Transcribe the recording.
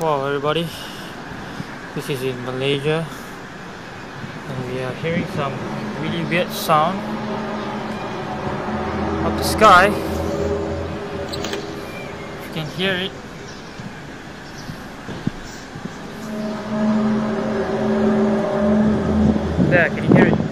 Wow everybody, this is in Malaysia and we are hearing some really weird sound up the sky. If you can hear it. There, can you hear it?